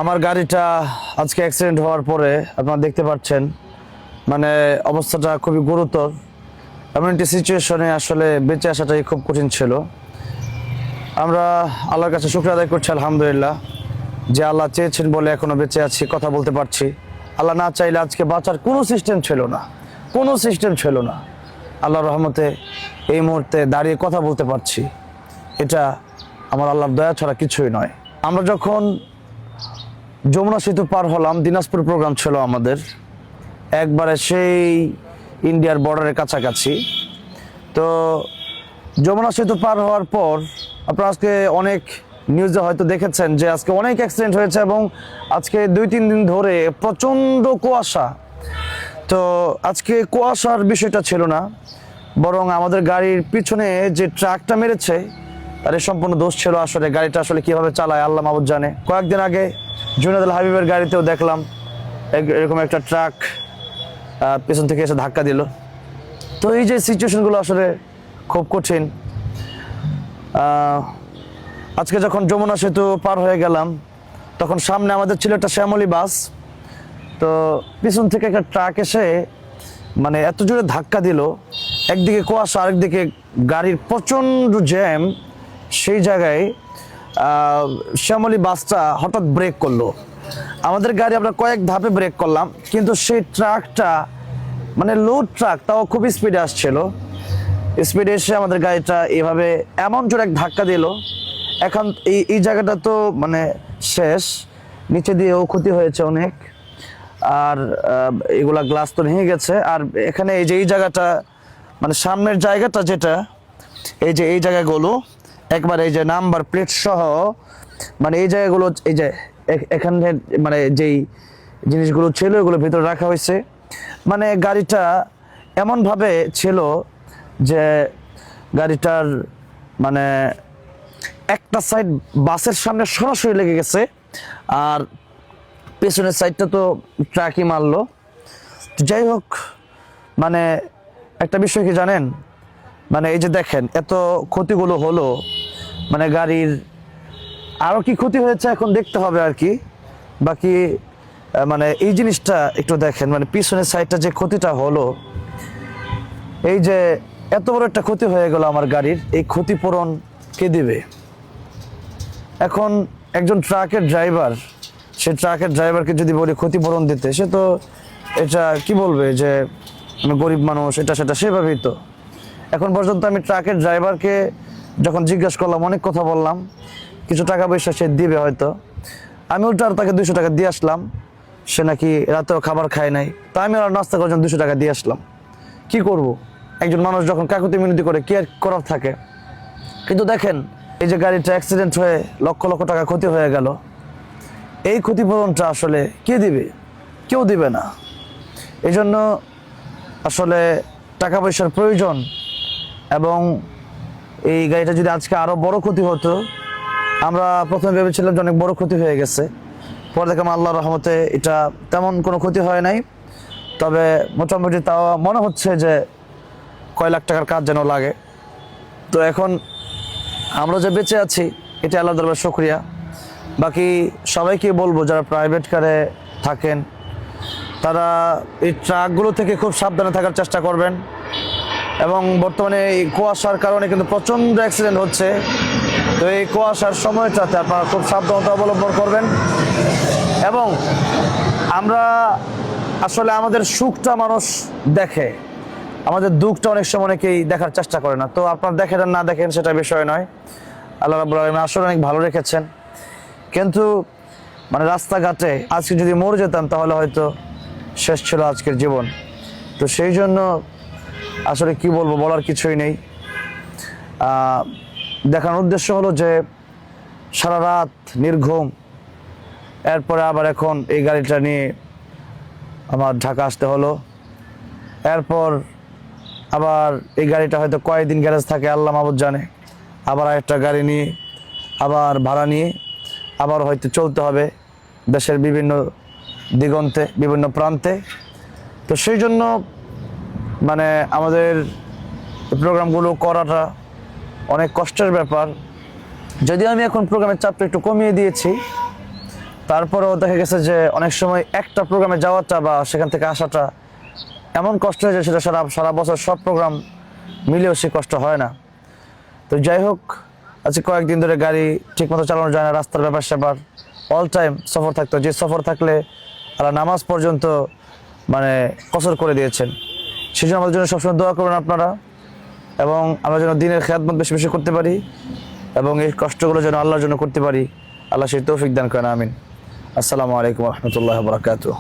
আমার গাড়িটা আজকে অ্যাক্সিডেন্ট হওয়ার পরে আপনারা দেখতে পাচ্ছেন মানে অবস্থাটা খুবই গুরুতর। এমন একটি সিচুয়েশনে আসলে বেঁচে আসাটাই খুব কঠিন ছিল। আমরা আল্লাহর কাছে শুকরিয়া আদায় করছি আলহামদুলিল্লাহ, যে আল্লাহ চেয়েছেন বলে এখনো বেঁচে আছি, কথা বলতে পারছি। আল্লাহ না চাইলে আজকে বাঁচার কোনো সিস্টেম ছিল না। আল্লাহর রহমতে এই মুহূর্তে দাঁড়িয়ে কথা বলতে পারছি। এটা আমার আল্লাহর দয়া ছাড়া কিছুই নয়। আমরা যখন যমুনা সেতু পার হলাম, দিনাজপুর প্রোগ্রাম ছিল আমাদের, একবারে সেই ইন্ডিয়ার বর্ডারের কাছাকাছি। তো যমুনা সেতু পার হওয়ার পর আপনারা আজকে অনেক নিউজে হয়তো দেখেছেন যে আজকে অনেক অ্যাক্সিডেন্ট হয়েছে এবং আজকে 2-3 দিন ধরে প্রচণ্ড কুয়াশা। তো আজকে কুয়াশার বিষয়টা ছিল না, বরং আমাদের গাড়ির পিছনে যে ট্রাকটা মেরেছে তার সম্পূর্ণ দোষ ছিল। আসলে গাড়িটা আসলে কিভাবে চালায় আল্লাহ মাহবুব জানে। কয়েকদিন আগে জুনায়েদ আল হাবিবের গাড়িতেও দেখলাম এরকম একটা ট্রাক পেছন থেকে এসে ধাক্কা দিল। তো এই যে সিচুয়েশনগুলো আসলে খুব কঠিন। আজকে যখন যমুনা সেতু পার হয়ে গেলাম তখন সামনে আমাদের ছিল একটা শ্যামলী বাস। তো পিছন থেকে একটা ট্রাক এসে মানে এত জোরে ধাক্কা দিল, একদিকে কুয়াশা আরেকদিকে গাড়ির প্রচণ্ড জ্যাম। সেই জায়গায় শ্যামলী বাসটা হঠাৎ ব্রেক করলো। আমাদের গাড়ি আমরা কয়েক ধাপে ব্রেক করলাম, কিন্তু সেই ট্রাকটা মানে লোড ট্রাক, তাও খুব স্পিডে আসছিল। স্পিডে এসে আমাদের গাড়িটা এভাবে এমন জোরে এক ধাক্কা দিল। এখন এই জায়গাটা তো মানে শেষ, নিচে দিয়েও ক্ষতি হয়েছে অনেক, আর এগুলা গ্লাস তো ভেঙে গেছে। আর এখানে এই যে এই জায়গাটা মানে সামনের জায়গাটা যেটা, এই যে এই জায়গাগুলো একবার এই যে নাম্বার প্লেট সহ মানে এই জায়গাগুলো, এই যে এখানে মানে যেই জিনিসগুলো ছিল এগুলো ভিতরে রাখা হয়েছে। মানে গাড়িটা এমনভাবে ছিল যে গাড়িটার মানে একটা সাইড বাসের সামনে সরাসরি লেগে গেছে, আর পেছনের সাইডটা তো ট্রাকই মারলো। যাই হোক, মানে একটা বিষয় কি জানেন, মানে এই যে দেখেন এত ক্ষতিগুলো হলো, মানে গাড়ির আরও কি ক্ষতি হয়েছে এখন দেখতে হবে আর কি। বাকি মানে এই জিনিসটা একটু দেখেন, মানে পিছনের সাইডটা যে ক্ষতিটা হলো, এই যে এত বড় একটা ক্ষতি হয়ে গেল আমার গাড়ির, এই ক্ষতিপূরণ কে দিবে? এখন একজন ট্রাকের ড্রাইভার, সে ট্রাকের ড্রাইভারকে যদি বলি ক্ষতিপূরণ দিতে, সে তো এটা কি বলবে যে আমি গরিব মানুষ, এটা সেটা সেভাবেই তো। এখন পর্যন্ত আমি ট্রাকের ড্রাইভারকে যখন জিজ্ঞাসা করলাম, অনেক কথা বললাম, কিছু টাকা পয়সা সে দিবে হয়তো। আমি উল্টা তাকে 200 টাকা দিয়ে আসলাম। সে নাকি রাতেও খাবার খায় নাই, তা আমি আর নাস্তা করার জন্য 200 টাকা দিয়ে আসলাম। কি করব? একজন মানুষ যখন কাকুতি মিনতি করে কি আর করার থাকে। কিন্তু দেখেন এই যে গাড়িটা অ্যাক্সিডেন্ট হয়ে লক্ষ লক্ষ টাকা ক্ষতি হয়ে গেল, এই ক্ষতিপূরণটা আসলে কে দিবে? কেউ দিবে না। এই জন্য আসলে টাকা পয়সার প্রয়োজন। এবং এই গাড়িটা যদি আজকে আরও বড় ক্ষতি হতো, আমরা প্রথমে ভেবেছিলাম যে অনেক বড় ক্ষতি হয়ে গেছে, পরে দেখলাম আল্লাহর রহমতে এটা তেমন কোনো ক্ষতি হয় নাই। তবে মোটামুটি তাও মনে হচ্ছে যে কয় লাখ টাকার কাজ যেন লাগে। তো এখন আমরা যে বেঁচে আছি এটা আল্লাহর দরবারে শুকরিয়া। বাকি সবাইকে বলবো যারা প্রাইভেট কারে থাকেন তারা এই ট্রাকগুলো থেকে খুব সাবধানে থাকার চেষ্টা করবেন। এবং বর্তমানে এই কুয়াশার কারণে কিন্তু প্রচণ্ড অ্যাক্সিডেন্ট হচ্ছে। তো এই কুয়াশার সময়টাতে আপনারা খুব সাবধানতা অবলম্বন করবেন। এবং আমরা আসলে আমাদের সুখটা মানুষ দেখে, আমাদের দুঃখটা অনেক সময় অনেকেই দেখার চেষ্টা করে না। তো আপনারা দেখেন আর না দেখেন সেটা বিষয় নয়, আল্লাহ রাব্বুল আলামিন আসলে অনেক ভালো রেখেছেন। কিন্তু মানে রাস্তাঘাটে আজকে যদি মরে যেতাম তাহলে হয়তো শেষ ছিল আজকের জীবন। তো সেই জন্য আসলে কি বলবো, বলার কিছুই নেই। দেখানোর উদ্দেশ্য হলো যে সারা রাত নির্ঘুম, এরপরে আবার এখন এই গাড়িটা নিয়ে আমার ঢাকা আসতে হলো। এরপর আবার এই গাড়িটা হয়তো কয়েকদিন গ্যারেজ থাকে আল্লাহ মাহবুব জানে, আবার একটা গাড়ি নিয়ে আবার ভাড়া নিয়ে আবার হয়তো চলতে হবে দেশের বিভিন্ন দিগন্তে, বিভিন্ন প্রান্তে। তো সেই জন্য মানে আমাদের প্রোগ্রামগুলো করাটা অনেক কষ্টের ব্যাপার। যদিও আমি এখন প্রোগ্রামের চাপটা একটু কমিয়ে দিয়েছি, তারপরেও দেখা গেছে যে অনেক সময় একটা প্রোগ্রামে যাওয়াটা বা সেখান থেকে আসাটা এমন কষ্ট হয়ে যায়, সেটা সারা সারা বছর সব প্রোগ্রাম মিলেও সে কষ্ট হয় না। তো যাই হোক, আজকে কয়েকদিন ধরে গাড়ি ঠিকমতো চালানো যায় না, রাস্তার ব্যাপার স্যাপার অল টাইম সফর থাকতো, যে সফর থাকলে আল্লাহ নামাজ পর্যন্ত মানে কসর করে দিয়েছেন। সেই জন্য আমাদের জন্য সবসময় দোয়া করবেন আপনারা, এবং আমরা যেন দিনের খেদমত বেশি বেশি করতে পারি এবং এই কষ্টগুলো যেন আল্লাহর জন্য করতে পারি। আল্লাহ সেই তৌফিক দান করেন, আমিন। আসসালামু আলাইকুম রহমতুল্লাহ বরকাতুহ।